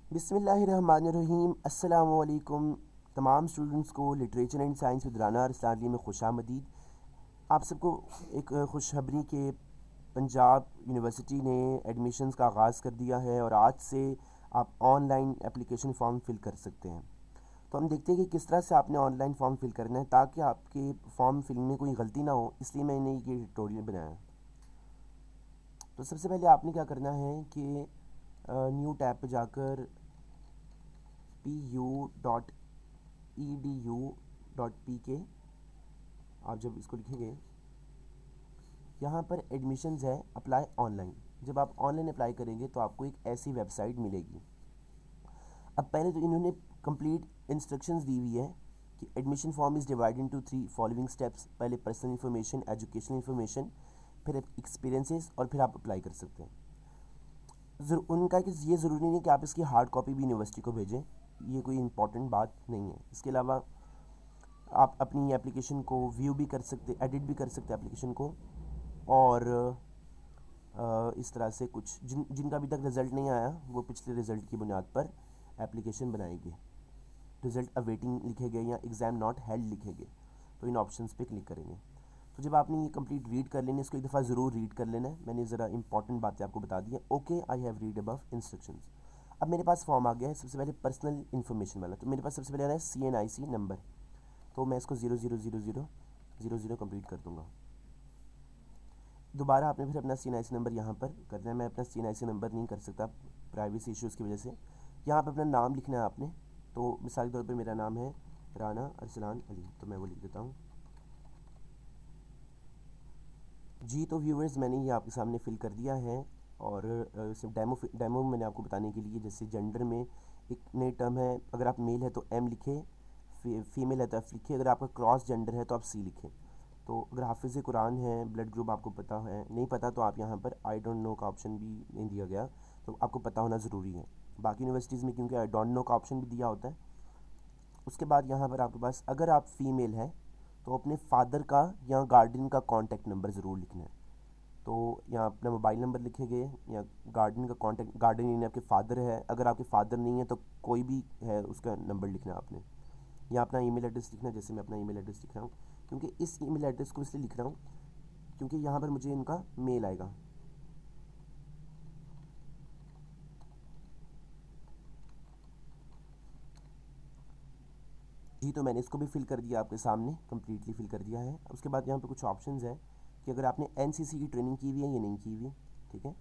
बिस्मिल्लाहिर्रहमानिर्रहीम। अस्सलामु अलैकुम तमाम स्टूडेंट्स को literature and science with Rana Arsalani में खुशामदीद। आप सबको एक खुशखबरी के पंजाब यूनिवर्सिटी ने एडमिशन्स का आगाज़ कर दिया है और आज से आप ऑनलाइन एप्लीकेशन फ़ॉर्म फिल कर सकते हैं। तो हम देखते हैं कि किस तरह से आपने ऑनलाइन फ़ॉर्म फिल करना है ताकि आपके फ़ॉर्म फिल में कोई गलती ना हो, इसलिए मैंने ये ट्यूटोरियल बनाया है। तो सबसे पहले आपने क्या करना है कि न्यू टैब पर जाकर pu.edu.pk आप जब इसको लिखेंगे, यहाँ पर एडमिशन्स है अप्लाई ऑनलाइन। जब आप ऑनलाइन अप्लाई करेंगे तो आपको एक ऐसी वेबसाइट मिलेगी। अब पहले तो इन्होंने कंप्लीट इंस्ट्रक्शंस दी हुई है कि admission form is divided into 3 following steps. पहले पर्सनल इन्फॉर्मेशन, एजुकेशनल इन्फॉर्मेशन, फिर एक्सपीरियंसेस और फिर आप अप्लाई कर सकते हैं। उनका कि ये ज़रूरी नहीं है कि आप इसकी हार्ड कॉपी भी यूनिवर्सिटी को भेजें, ये कोई इंपॉर्टेंट बात नहीं है। इसके अलावा आप अपनी एप्लीकेशन को व्यू भी कर सकते, एडिट भी कर सकते एप्लीकेशन को, और इस तरह से कुछ जिनका अभी तक रिज़ल्ट नहीं आया वो पिछले रिज़ल्ट की बुनियाद पर एप्लीकेशन बनाएंगे। रिज़ल्ट अवेटिंग लिखेंगे या एग्ज़ाम नॉट हेल्ड लिखेंगे, तो इन ऑप्शंस पे क्लिक करेंगे। तो जब आपने ये कंप्लीट रीड कर लेना, इसको एक दफ़ा ज़रूर रीड कर लेना है। मैंने ज़रा इंपॉर्टेंट बातें आपको बता दी है। Okay, I have read above instructions. अब मेरे पास फॉर्म आ गया है। सबसे पहले पर्सनल इन्फॉर्मेशन वाला, तो मेरे पास सबसे पहले आ रहा है CNIC नंबर, तो मैं इसको 000000 कंप्लीट कर दूँगा। दोबारा आपने फिर अपना CNIC नंबर यहाँ पर करना है। मैं अपना CNIC नंबर नहीं कर सकता प्राइवेसी इश्यूज़ की वजह से। यहाँ पर अपना नाम लिखना है आपने। तो मिसाल के तौर पर मेरा नाम है राना अरसलान अली, तो मैं वो लिख देता हूँ जी। तो व्यूअर्स, मैंने ये आपके सामने फ़िल कर दिया है। और सिर्फ डेमो मैंने आपको बताने के लिए, जैसे जेंडर में एक नई टर्म है, अगर आप मेल है तो M लिखें, फीमेल है तो F लिखें, अगर आपका क्रॉस जेंडर है तो आप C लिखें। तो अगर हाफिज़ कुरान है, ब्लड ग्रुप आपको पता है, नहीं पता तो आप यहाँ पर आई डोंट नो का ऑप्शन भी नहीं दिया गया, तो आपको पता होना ज़रूरी है। बाकी यूनिवर्सिटीज़ में क्योंकि आई डोंट नो का ऑप्शन भी दिया होता है। उसके बाद यहाँ पर आपके पास, अगर आप फीमेल हैं तो अपने फादर का या गार्डियन का कॉन्टैक्ट नंबर ज़रूर लिखना है। तो यहाँ अपना मोबाइल नंबर लिखेंगे या गार्डियन का कॉन्टैक्ट, गार्डियन यानी आपके फादर है, अगर आपके फादर नहीं है तो कोई भी है उसका नंबर लिखना है आपने। या अपना ईमेल एड्रेस लिखना है, जैसे मैं अपना ईमेल एड्रेस लिख रहा हूँ, क्योंकि इस ईमेल एड्रेस को इसलिए लिख रहा हूँ क्योंकि यहाँ पर मुझे इनका मेल आएगा। जी, तो मैंने इसको भी फिल कर दिया आपके सामने, कम्प्लीटली फिल कर दिया है। उसके बाद यहाँ पे कुछ ऑप्शंस है कि अगर आपने NCC की ट्रेनिंग की हुई है या नहीं की हुई, ठीक है।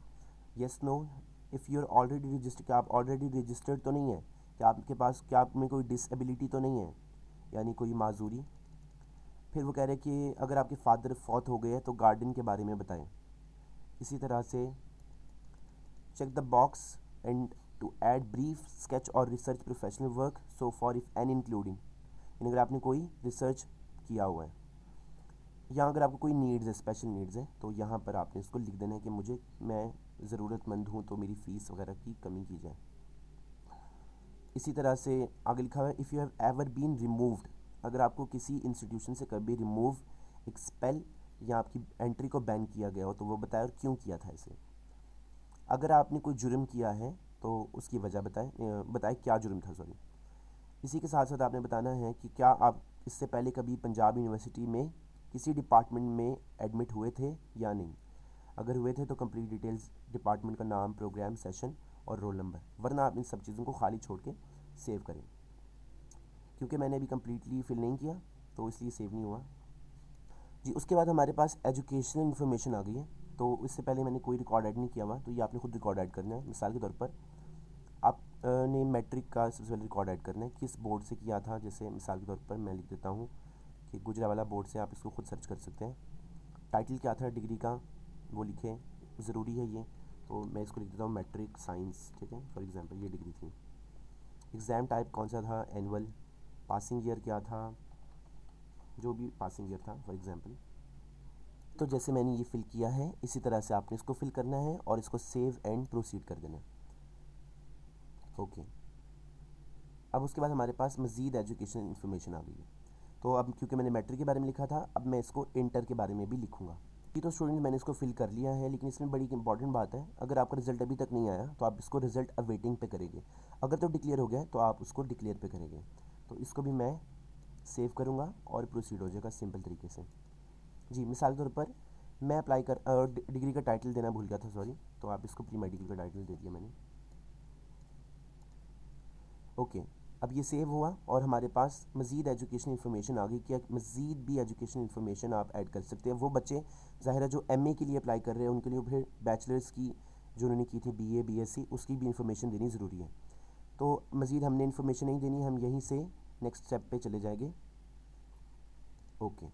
Yes no, if you are already registered, क्या आप ऑलरेडी रजिस्टर्ड तो नहीं है, क्या आपके पास, क्या आप में कोई डिसेबिलिटी तो नहीं है, यानी कोई माजूरी। फिर वो कह रहे हैं कि अगर आपके फादर फौत हो गए हैं तो गार्डियन के बारे में बताएं। इसी तरह से check the box and to add brief sketch or research professional work so far if any including, यानी अगर आपने कोई रिसर्च किया हुआ है या अगर आपको कोई नीड्स है, स्पेशल नीड्स है, तो यहाँ पर आपने इसको लिख देना है कि मैं ज़रूरतमंद हूँ तो मेरी फ़ीस वगैरह की कमी की जाए। इसी तरह से आगे लिखा हुआ है if you have ever been removed, अगर आपको किसी इंस्टीट्यूशन से कभी रिमूव, एक्सपेल या आपकी एंट्री को बैन किया गया हो तो वो बताए और क्यों किया था इसे। अगर आपने कोई जुर्म किया है तो उसकी वजह बताएं क्या जुर्म था, सॉरी। इसी के साथ साथ आपने बताना है कि क्या आप इससे पहले कभी पंजाब यूनिवर्सिटी में किसी डिपार्टमेंट में एडमिट हुए थे या नहीं। अगर हुए थे तो कंप्लीट डिटेल्स, डिपार्टमेंट का नाम, प्रोग्राम, सेशन और रोल नंबर, वरना आप इन सब चीज़ों को खाली छोड़ के सेव करें। क्योंकि मैंने अभी कम्प्लीटली फिल नहीं किया तो इसलिए सेव नहीं हुआ जी। उसके बाद हमारे पास एजुकेशनल इन्फॉर्मेशन आ गई है। तो इससे पहले मैंने कोई रिकॉर्ड ऐड नहीं किया हुआ, तो ये आपने खुद रिकॉर्ड ऐड करना है। मिसाल के तौर पर आपने मैट्रिक का सबसे पहले रिकॉर्ड ऐड करना है, किस बोर्ड से किया था। जैसे मिसाल के तौर पर मैं लिख देता हूँ कि गुजरावाला बोर्ड से, आप इसको खुद सर्च कर सकते हैं। टाइटल क्या था डिग्री का वो लिखें, ज़रूरी है ये। तो मैं इसको लिख देता हूँ मैट्रिक साइंस, ठीक है, फॉर एग्जांपल ये डिग्री थी। एग्ज़ाम टाइप कौन सा था, एनुअल। पासिंग ईयर क्या था, जो भी पासिंग ईयर था फॉर एग्जांपल। तो जैसे मैंने ये फ़िल किया है इसी तरह से आपने इसको फ़िल करना है और इसको सेव एंड प्रोसीड कर देना है। ओके, अब उसके बाद हमारे पास मज़ीद एजुकेशन इन्फॉर्मेशन आ गई है। तो अब क्योंकि मैंने मैट्रिक के बारे में लिखा था, अब मैं इसको इंटर के बारे में भी लिखूँगा। ये तो स्टूडेंट मैंने इसको फिल कर लिया है, लेकिन इसमें बड़ी इंपॉर्टेंट बात है, अगर आपका रिजल्ट अभी तक नहीं आया तो आप इसको रिजल्ट अवेटिंग पे करेंगे। अगर तो डिक्लेयर हो गया है तो आप उसको डिक्लेयर पे करेंगे। तो इसको भी मैं सेव करूँगा और प्रोसीड हो जाएगा सिंपल तरीके से। जी, मिसाल के तौर पर मैं अप्लाई कर डिग्री का टाइटल देना भूल गया था, सॉरी, तो आप इसको प्री मेडिकल का टाइटल दे दिया मैंने। ओके, अब ये सेव हुआ और हमारे पास मज़ीद एजुकेशन इन्फॉर्मेशन आ गई। क्या मज़ीद भी एजुकेशन इन्फॉर्मेशन आप ऐड कर सकते हैं। वो बच्चे ज़ाहिर है जो एमए के लिए अप्लाई कर रहे हैं उनके लिए फिर बैचलर्स की जो उन्होंने की थी बीए बीएससी उसकी भी इन्फॉर्मेशन देनी ज़रूरी है। तो मज़ीद हमने इन्फॉर्मेशन नहीं देनी, हम यहीं से नेक्स्ट स्टेप पे चले जाएंगे। ओके,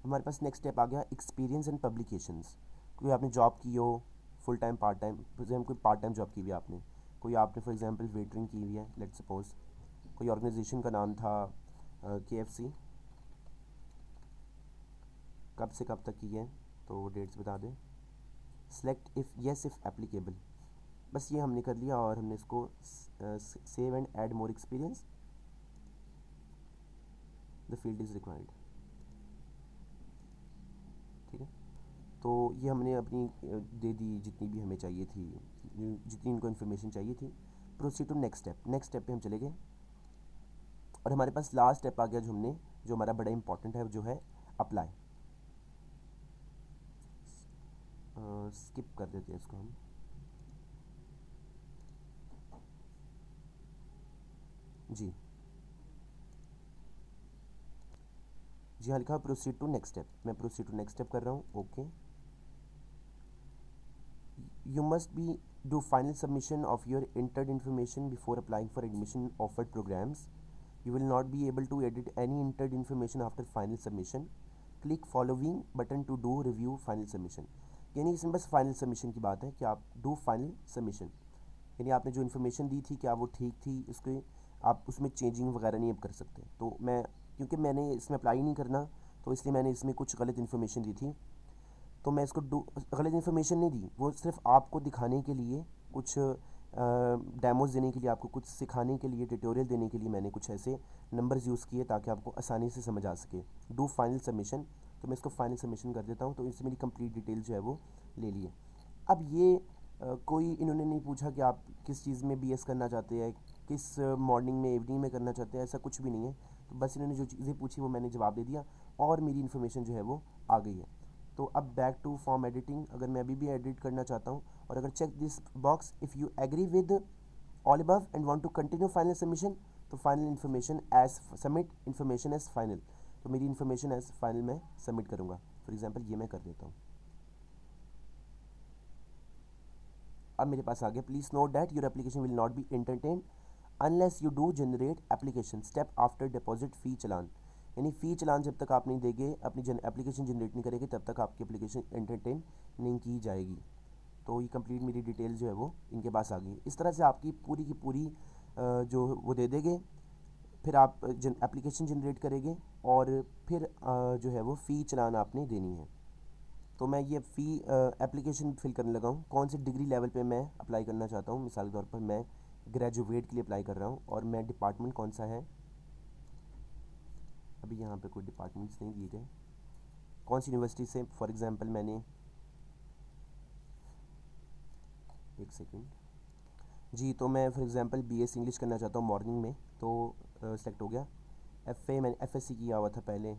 हमारे पास नेक्स्ट स्टेप आ गया एक्सपीरियंस एंड पब्लिकेशंस। कोई आपने जॉब की हो full time part time, for example कोई पार्ट टाइम जॉब की हुई है आपने, कोई आपने फॉर एग्जांपल वेटरिंग की हुई है, लेट्स सपोज कोई ऑर्गेनाइजेशन का नाम था KFC, कब से कब तक की है तो डेट्स बता दें। Select if yes if applicable, बस ये हमने कर लिया और हमने इसको save and add more experience, the field is required. ठीक है, तो ये हमने अपनी दे दी जितनी भी हमें चाहिए थी, जितनी इनको इन्फॉर्मेशन चाहिए थी। Proceed to next step. Next step पे हम चले गए और हमारे पास लास्ट स्टेप आ गया जो हमारा बड़ा इंपॉर्टेंट है, जो है अप्लाई। स्किप कर देते हैं इसको हम। जी जी हाँ, लिखा प्रोसीड टू नेक्स्ट स्टेप, मैं प्रोसीड टू नेक्स्ट स्टेप कर रहा हूँ। Okay, you must be do final submission of your entered information before applying for admission offered programs. You will not be able to edit any entered information after final submission. Click following button to do review final submission. यानी इसमें बस final submission की बात है कि आप do final submission, यानी आपने जो इन्फॉर्मेशन दी थी क्या वो ठीक थी, इसके आप उसमें चेंजिंग वगैरह नहीं अब कर सकते। तो मैं क्योंकि मैंने इसमें अप्लाई नहीं करना तो इसलिए मैंने इसमें कुछ गलत इन्फॉर्मेशन दी थी, तो मैं इसको गलत इन्फॉर्मेशन नहीं दी, वो सिर्फ आपको दिखाने के लिए, कुछ डेमोज देने के लिए, आपको कुछ सिखाने के लिए, ट्यूटोरियल देने के लिए मैंने कुछ ऐसे नंबर्स यूज़ किए ताकि आपको आसानी से समझ आ सके। डू फाइनल सबमिशन, तो मैं इसको फाइनल सबमिशन कर देता हूँ, तो इससे मेरी कंप्लीट डिटेल जो है वो ले लिए। अब ये कोई इन्होंने नहीं पूछा कि आप किस चीज़ में BS करना चाहते हैं, किस मॉर्निंग में इवनिंग में करना चाहते हैं, ऐसा कुछ भी नहीं है। तो बस इन्होंने जो चीज़ें पूछी वो मैंने जवाब दे दिया और मेरी इन्फॉर्मेशन जो है वो आ गई है। तो अब बैक टू फॉर्म एडिटिंग, अगर मैं अभी भी एडिट करना चाहता हूँ और अगर check this box if you agree with all above and want to continue final submission, तो final information as submit information as final, तो मेरी इन्फॉर्मेशन एज फाइनल मैं सबमिट करूँगा। फॉर एग्जांपल ये मैं कर देता हूँ। अब मेरे पास आ गया, please note that your application will not be entertain unless you do generate application step after deposit fee challan, यानी फ़ी चलान जब तक आप नहीं देंगे, अपनी एप्लीकेशन जनरेट नहीं करेंगे, तब तक आपकी एप्लीकेशन एंटरटेन नहीं की जाएगी। तो ये कंप्लीट मेरी डिटेल जो है वो इनके पास आ गई। इस तरह से आपकी पूरी की पूरी जो वो दे देंगे, फिर आप एप्लीकेशन जनरेट करेंगे और फिर जो है वो फ़ी चलान आपने देनी है। तो मैं ये फ़ी एप्लीकेशन फिल करने लगा हूँ, कौन से डिग्री लेवल पे मैं अप्लाई करना चाहता हूँ। मिसाल के तौर पर मैं ग्रेजुएट के लिए अप्लाई कर रहा हूँ और मैं डिपार्टमेंट कौन सा है, अभी यहाँ पे कोई डिपार्टमेंट्स नहीं दिए गए, कौन सी यूनिवर्सिटी से, फॉर एग्जांपल मैंने एक सेकंड जी, तो मैं फॉर एग्जांपल BS इंग्लिश करना चाहता हूँ मॉर्निंग में, तो सेलेक्ट हो गया। FA मैंने FSC किया हुआ था पहले,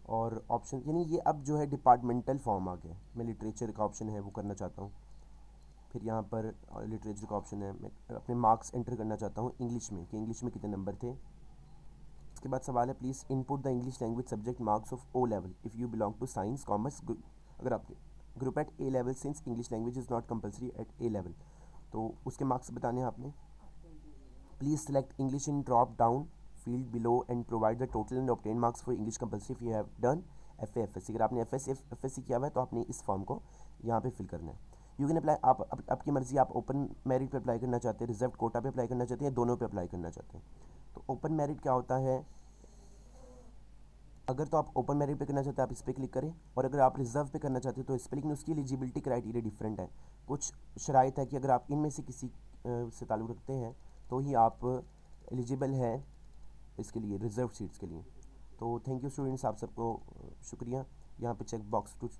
और ऑप्शन यानी ये अब जो है डिपार्टमेंटल फॉर्म आ गया। मैं लिटरेचर का ऑप्शन है वो करना चाहता हूँ, फिर यहाँ पर लिटरेचर का ऑप्शन है, मैं अपने मार्क्स एंटर करना चाहता हूँ इंग्लिश में कि इंग्लिश में कितने नंबर थे। इसके बाद सवाल है, please input the English language subject marks of O level if you belong to science commerce, अगर आप group at A level since English language is not compulsory at A level, तो उसके मार्क्स बताने हैं आपने। Please select English in drop down field below and provide the total and obtain marks for English compulsory if you have done FA FSC, अगर आपने FSC किया हुआ है तो आपने इस फॉर्म को यहाँ पे फिल करना है। यू कैन अप्लाई, आप आपकी मर्ज़ी, आप ओपन मेरिट पे अप्लाई करना चाहते हैं, रिजर्व कोटा पे अप्लाई करना चाहते हैं, दोनों पे अप्लाई करना चाहते हैं। तो ओपन मेरिट क्या होता है, अगर तो आप ओपन मेरिट पे करना चाहते हैं आप इस पर क्लिक करें, और अगर आप रिजर्व पे करना चाहते हैं तो इस पर, लेकिन उसकी एलिजिबिलिटी क्राइटेरिया डिफरेंट है। कुछ शराइत है कि अगर आप इनमें से किसी से ताल्लुक़ रखते हैं तो ही आप एलिजिबल हैं इसके लिए, रिजर्व सीट्स के लिए। तो थैंक यू स्टूडेंट्स, आप सबको शुक्रिया। यहाँ पे चेक बॉक्स टू।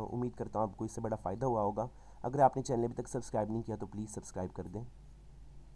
उम्मीद करता हूँ आपको इससे बड़ा फ़ायदा हुआ होगा। अगर आपने चैनल अभी तक सब्सक्राइब नहीं किया तो प्लीज़ सब्सक्राइब कर दें।